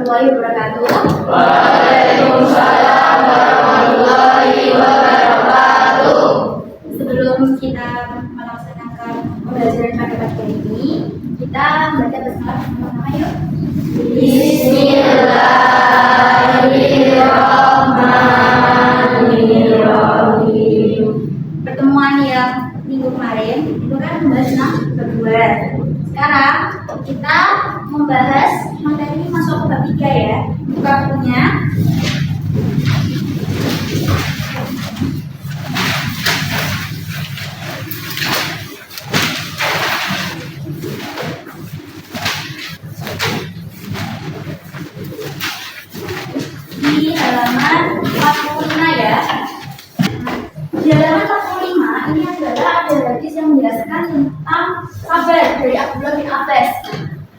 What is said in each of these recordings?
warahmatullahi wabarakatuh. Waalaikumsalam warahmatullahi wabarakatuh. Sebelum kita melaksanakan pembelajaran pada pagi ini, kita membaca basmalah bersama-sama yuk. Bismillahirrahmanirrahim. Pertemuan yang minggu kemarin itu kan membahas tentang bab 2. Sekarang kita membahas materi ini masuk ke bab 3 ya. Buka bukunya. Di halaman 45 ya. Di halaman 45 ini adalah ada hadis yang menjelaskan tentang kabar dari Abdullah bin Abbas.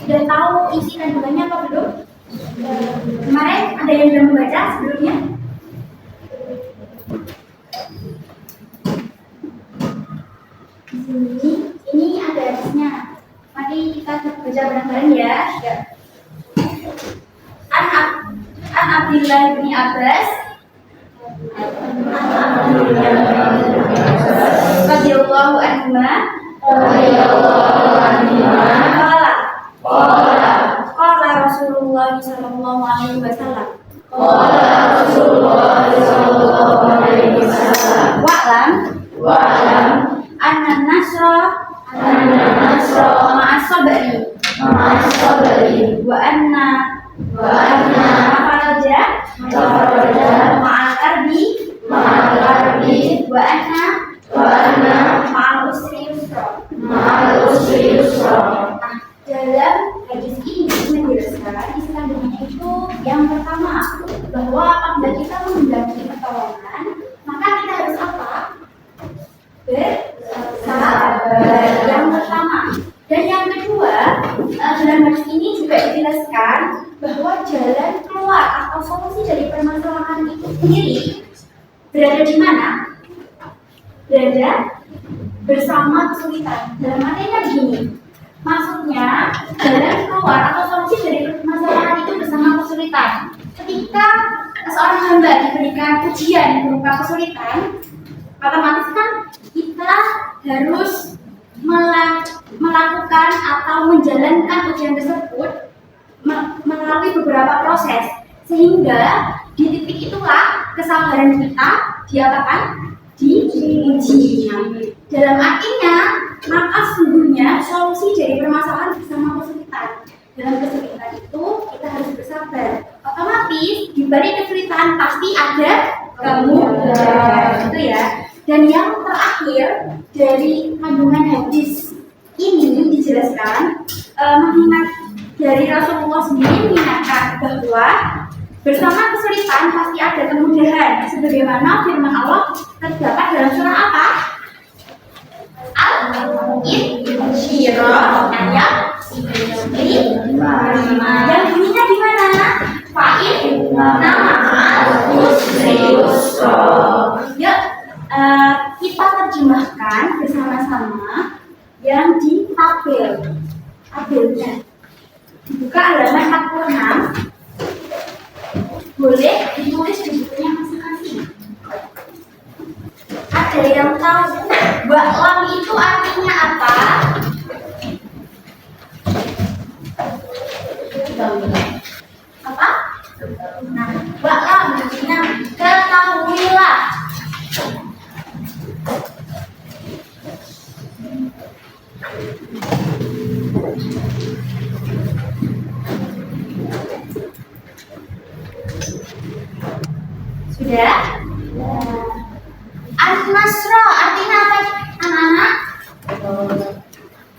Sudah tahu isi kandungannya apa belum? Kemarin ada yang sudah membaca sebelumnya? Ini ada hadisnya. Mari kita baca bareng-bareng ya. An Abdullah bin Abbas radhiyallahu anhu qala Rasulullah sallallahu alaihi wasallam wa'lam anna nasra ma'as sabri wa anna faraja ma'al karbi wa anna ma'al usri yusra. Dalam hadis ini menjelaskan isi kandungannya itu yang pertama, bahwa apabila kita menghendaki pertolongan, maka kita harus apa? Bersabar. Yang pertama. Dan yang kedua, dalam hadis ini juga dijelaskan bahwa jalan keluar atau solusi dari permasalahan itu sendiri berada di mana? Berada bersama kesulitan. Dalam artinya begini, maksudnya jalan keluar atau solusi dari permasalahan itu bersama kesulitan. Ketika seorang hamba diberikan ujian berupa kesulitan, otomatis kan kita harus melakukan atau menjalankan ujian tersebut melalui beberapa proses, sehingga di titik itulah kesabaran kita diapakan? Diuji. Dalam artinya, maka sesungguhnya solusi dari permasalahan bersama kesulitan. Dalam kesulitan itu kita harus bersabar. Otomatis di balik kesulitan pasti ada kemudahan, itu ya. Dan yang terakhir dari kandungan hadis ini dijelaskan mengingat dari Rasulullah sendiri mengingatkan bahwa bersama kesulitan pasti ada kemudahan, sebagaimana firman Allah terdapat dalam surah apa? Al-Insyirah ayat 5. Yang bunyinya di mana? Fa'in nama usra. Yuk, kita terjemahkan bersama-sama yang di tabelnya. Buka halaman 46. Boleh ditulis di bukunya masing-masing. Ada yang tahu wa'lam itu artinya apa? Apa? Nah, wa'lam artinya ketahuilah. Sudah? An-Nasra artinya apa anak-anak?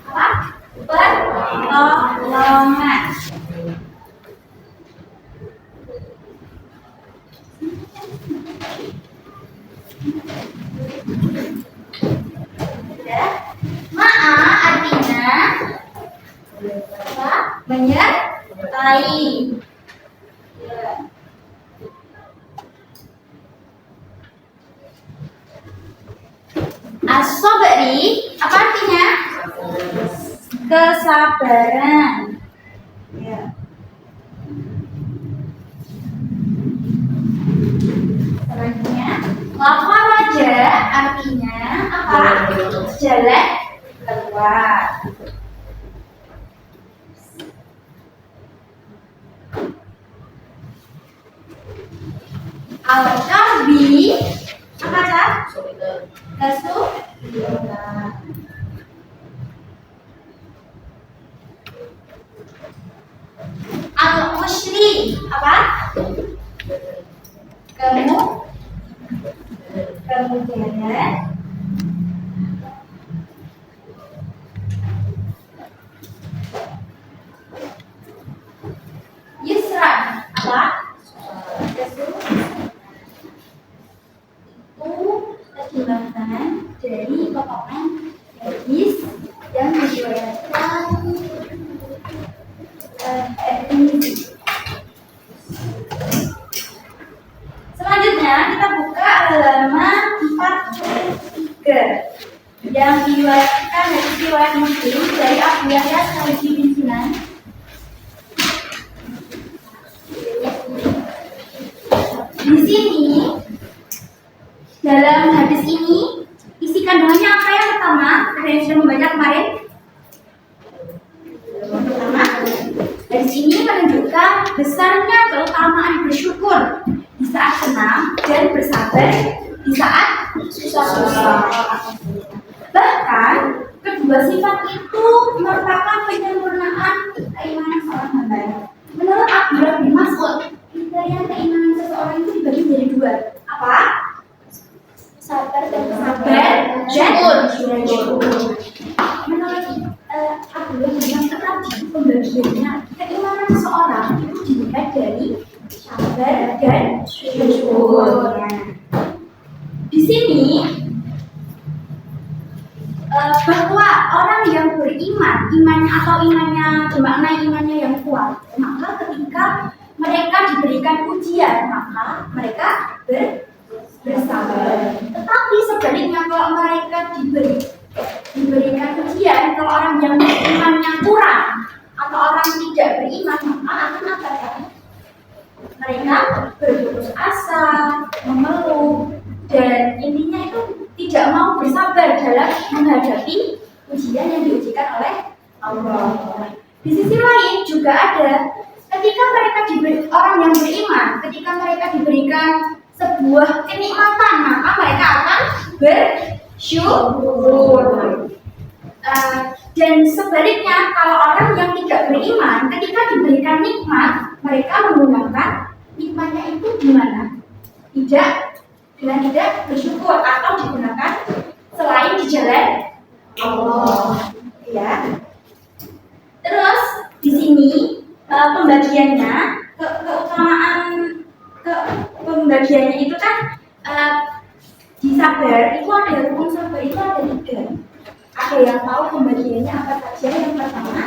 Apa? Pertolongan. Sudah? Ma'a artinya apa? Menyertai. As-sabri apa artinya? Kesabaran. Ya. Al-Karbi apa Cak? Kesu Al-Mushri apa? Kemudian Yusran apa? Itu terjemahkan dari potongan hadis yang diriwayatkan Tirmidzi. Selanjutnya kita buka halaman 43 yang diriwayatkan dari riwayat Muslim dari Abu Yahya Syafi'i bin Sinan. Di sini dalam hadis ini isi kandungannya apa yang pertama? Ada yang sudah membaca kemarin? Yang pertama, hadis ini menunjukkan besarnya keutamaan bersyukur di saat senang dan bersabar di saat susah-susah. Bahkan kedua sifat itu merupakan penyempurnaan keimanan seorang hamba. Menurut Abdullah bin Mas'ud, kriteria keimanan seseorang itu dibagi jadi dua. Apa? Sabar dan syukur. Menurut Abdullah bin Mas'ud tadi pembagiannya keimanan seseorang itu dilihat dari sabar dan syukur. Di sini bahwa orang yang beriman, imannya bermakna imannya yang kuat, maka ketika mereka diberikan ujian, maka mereka bersabar. Tetapi sebaliknya kalau mereka diberikan ujian, kalau orang yang imannya kurang atau orang tidak beriman, maka akan apa ya? Mereka berputus asa, mengeluh, dan intinya itu tidak mau bersabar dalam menghadapi ujian yang diujikan oleh Allah. Di sisi lain juga ada ketika mereka orang yang beriman, ketika mereka diberikan sebuah kenikmatan, maka mereka akan bersyukur. Dan sebaliknya kalau orang yang tidak beriman, ketika diberikan nikmat, mereka menggunakan nikmatnya itu di mana? Dengan tidak bersyukur atau digunakan selain di jalan Allah. Ya. Terus di sini pembagiannya pembagiannya itu kan di sabar itu ada rukun sabar itu ada 3. Ada yang tahu pembagiannya apa saja? Yang pertama apa?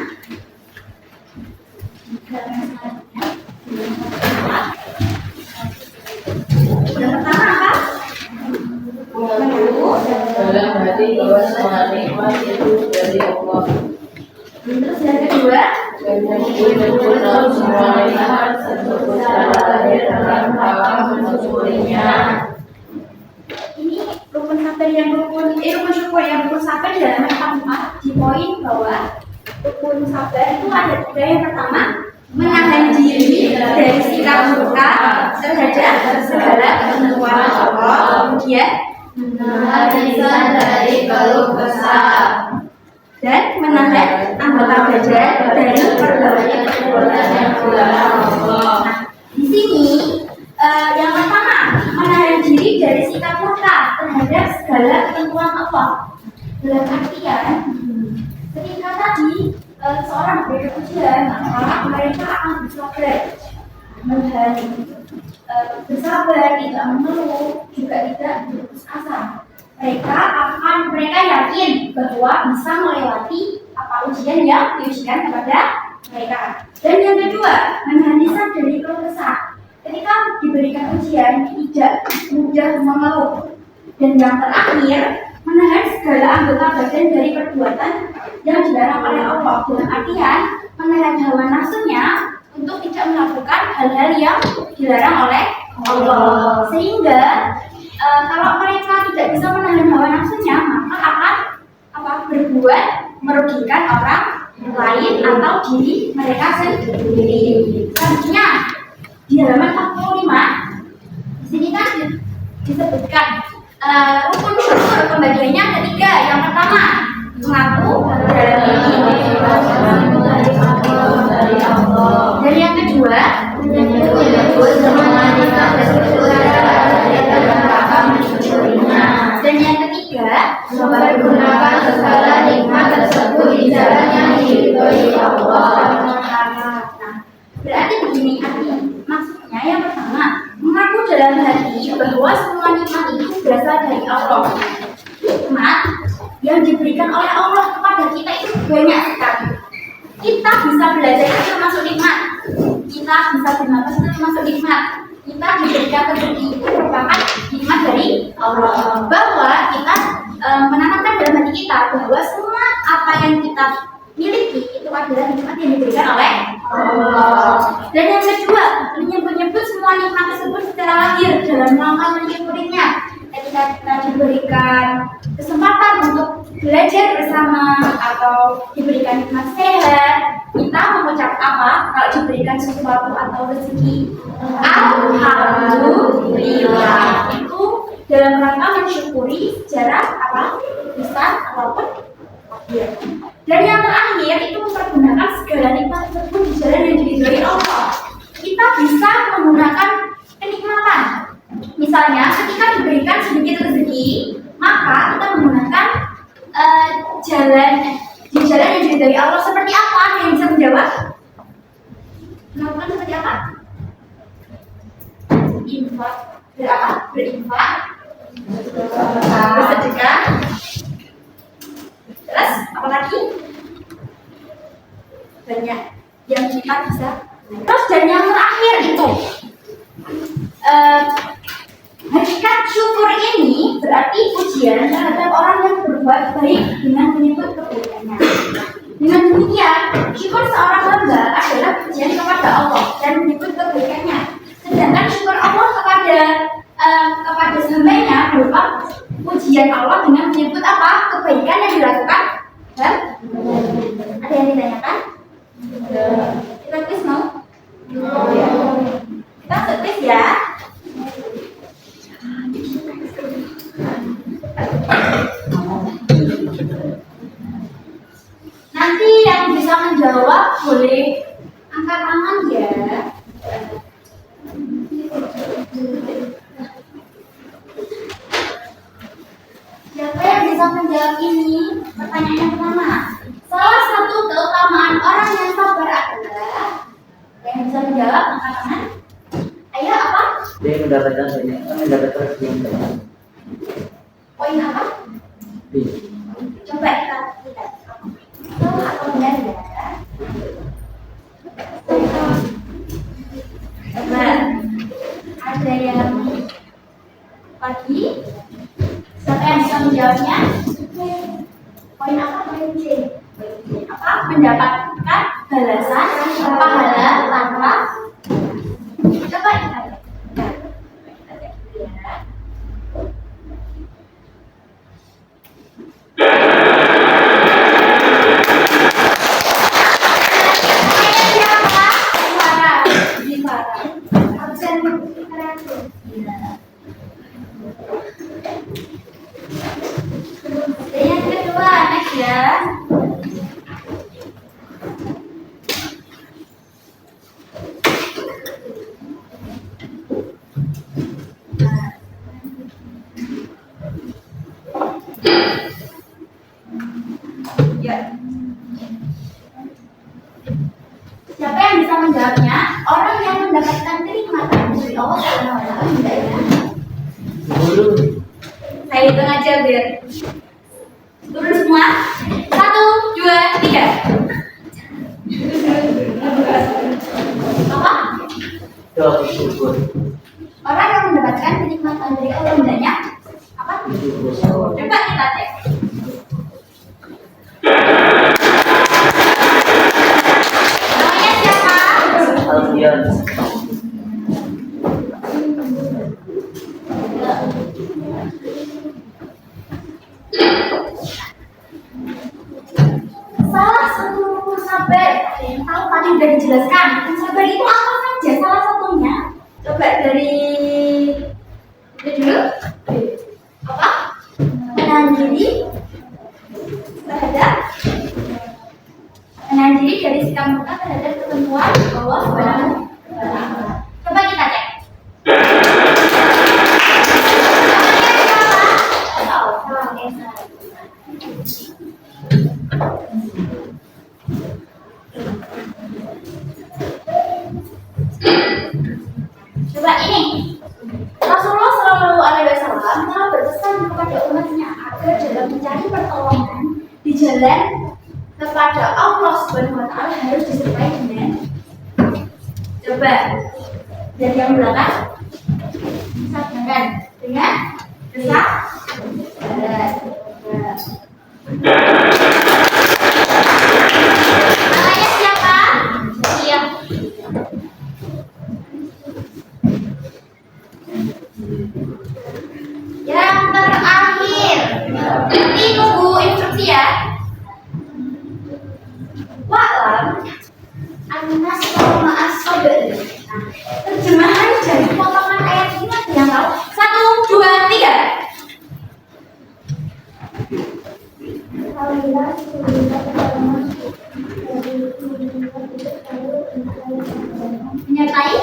Dalam hati bahwa semua nikmat itu dari Allah. Terus yang kedua, Dan menyempurnakan semua nikmat serta lahir dalam rangka mensyukurinya. Ini rukun sabar yang rukun syukur yang rukun sabar dalam halaman 4 di poin bahwa rukun sabar itu ada 3. Yang pertama, menahan diri dari sikap murka terhadap segala ketentuan Allah. Kemudian Menahan lisan dari keluh kesah dan menahan anggota badan dari berbagai perbuatan yang dilarang Allah. Nah, di sini yang pertama menahan diri dari sikap murka terhadap segala ketentuan Allah. Dalam artian ketika tadi seorang berikan ujian, maka mereka akan bersabar, tidak mengeluh, juga tidak berputus asa. Mereka yakin bahwa bisa melewati apa ujian yang diujikan kepada mereka. Dan yang kedua, menahan lisan dari keluh kesah. Ketika diberikan ujian, tidak mudah mengeluh. Dan yang terakhir, menahan segala anggota badan dari perbuatan yang dilarang oleh Allah. Dalam artian, menahan hawa nafsunya untuk tidak melakukan hal-hal yang dilarang oleh Allah. Sehingga kalau mereka tidak bisa menahan hawa nafsunya, maka akan berbuat merugikan orang lain atau diri mereka sendiri. Selanjutnya di halaman 45 di sini kan disebutkan rukun syukur pembagiannya ada 3. Yang pertama, mengaku dalam ini. Dan yang kedua, dan yang ketiga, mempergunakan segala nikmat tersebut di jalan yang diridhoi Allah. Nah, berarti begini maksudnya yang pertama, mengaku dalam hati bahwa semua nikmat itu berasal dari Allah. Nikmat yang diberikan oleh Allah kepada kita itu banyak sekali. Kita bisa belajar itu termasuk nikmat. Kita bisa bernafas itu termasuk nikmat. Kita diberikan rezeki itu merupakan nikmat dari Allah. Bahwa kita menanamkan dalam hati kita bahwa semua apa yang kita miliki itu adalah nikmat yang diberikan oleh Allah. Dan yang kedua, menyebut-nyebut semua nikmat tersebut secara lahir dalam rangka mensyukurinya. Ketika kita diberikan kesempatan untuk belajar bersama atau diberikan nikmat sehat, kita mengucap apa kalau diberikan sesuatu atau rezeki? Alhamdulillah. Itu dalam rangka mensyukuri secara apa? Besar ataupun lahir. Dan yang terakhir itu mempergunakan segala nikmat tersebut di jalan yang diridhoi Allah. Kita bisa menggunakan kenikmatan. Misalnya, ketika diberikan sedikit rezeki, maka kita menggunakan jalan yang diridhoi Allah. Seperti apa? Yang bisa menjawab? Melakukan seperti apa? Infak. Berapa? Berinfak. Bersedekah. Terus apa lagi? Banyak yang kita bisa. Terus dan yang terakhir itu hakikat syukur ini berarti pujian terhadap orang yang berbuat baik dengan menyebut kebaikannya. Dengan demikian, syukur seorang hamba adalah pujian kepada Allah dan menyebut kebaikannya. Sedangkan syukur Allah kepada hambanya berupa pujian Allah dengan menyebut apa? Kebaikan yang dilakukan. Dan ada yang ditanyakan? Kita quiz mau? Kita quiz ya. Nanti yang bisa menjawab boleh angkat tangan ya. Siapa yang bisa menjawab ini? Pertanyaan yang pertama. Salah satu keutamaan orang yang sabar adalah, yang bisa menjawab angkat tangan. Ayo apa? Dia mendapatkan yang banyak. Poin apa? B. Coba kita lihat. Salah atau benar ya? Coba. Ada yang pagi? Siapa yang bisa menjawabnya? Poin apa? Poin C. Apa? Mendapatkan balasan pahala tanpa. Coba kita lihat. Yang kedua, next ya. Ya. Siapa yang bisa menjawabnya? Orang yang mendapatkan kenikmatan dari Allah Subhanahu wa Ta'ala tidak ya? Saya hitung aja biar turun semua. 1, 2, 3. Apa? Syukur. Orang yang mendapatkan kenikmatan dari Allah hendaknya apa? Coba kita cek. Namanya siapa? Alfian. Salah satu rukun sabar. Ada yang tahu tadi sudah dijelaskan. Rukun sabar itu apa saja? Salah satunya. Coba dari dulu. berjalan kepada Allah Subhanahu wa Ta'ala harus disertai dengan coba dari yang belakang sabarkan dengan kesabaran. Namanya siapa? Siap. Yang terakhir, nanti nunggu instruksi ya. Wa'lam annas wa as-sabr. Nah, terjemahan dari potongan ayat ini ada yang tahu? 1, 2, 3. Menyertai?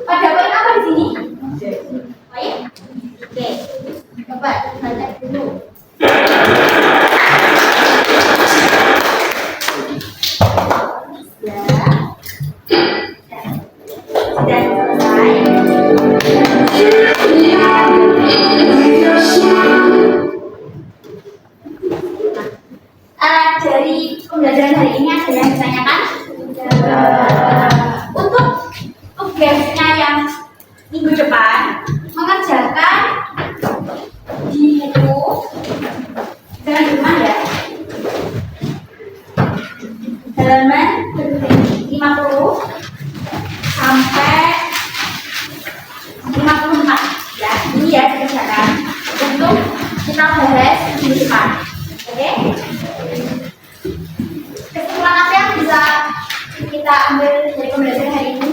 Pada poin apa di sini? Poin? Oke. Coba baca dulu. Dari pembelajaran hari ini ada yang ditanyakan? Untuk tugasnya yang minggu depan mengerjakan di buku jangan di rumah ya, halaman 50 sampai 54 ya, ini ya dikerjakan untuk kita bahas minggu depan. Oke? Kesimpulan apa yang bisa kita ambil dari pembelajaran hari ini?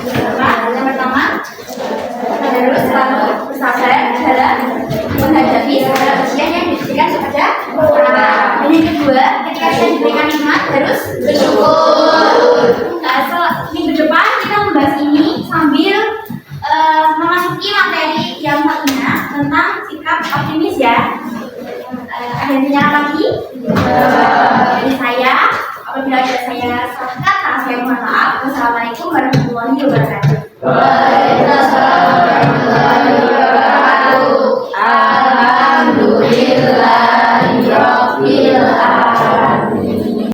Yang pertama, harus selalu bersabar dalam menghadapi segala ujian yang diberikan kepada orang. Dan yang kedua, ketika kita diberikan nikmat harus bersyukur. Minggu depan kita membahas ini sambil memasuki materi yang lainnya tentang sikap optimis ya. Ada yang dinyalakan lagi? Dari saya, apabila ada saya salah kata, saya mohon maaf. Wassalamualaikum warahmatullahi wabarakatuh.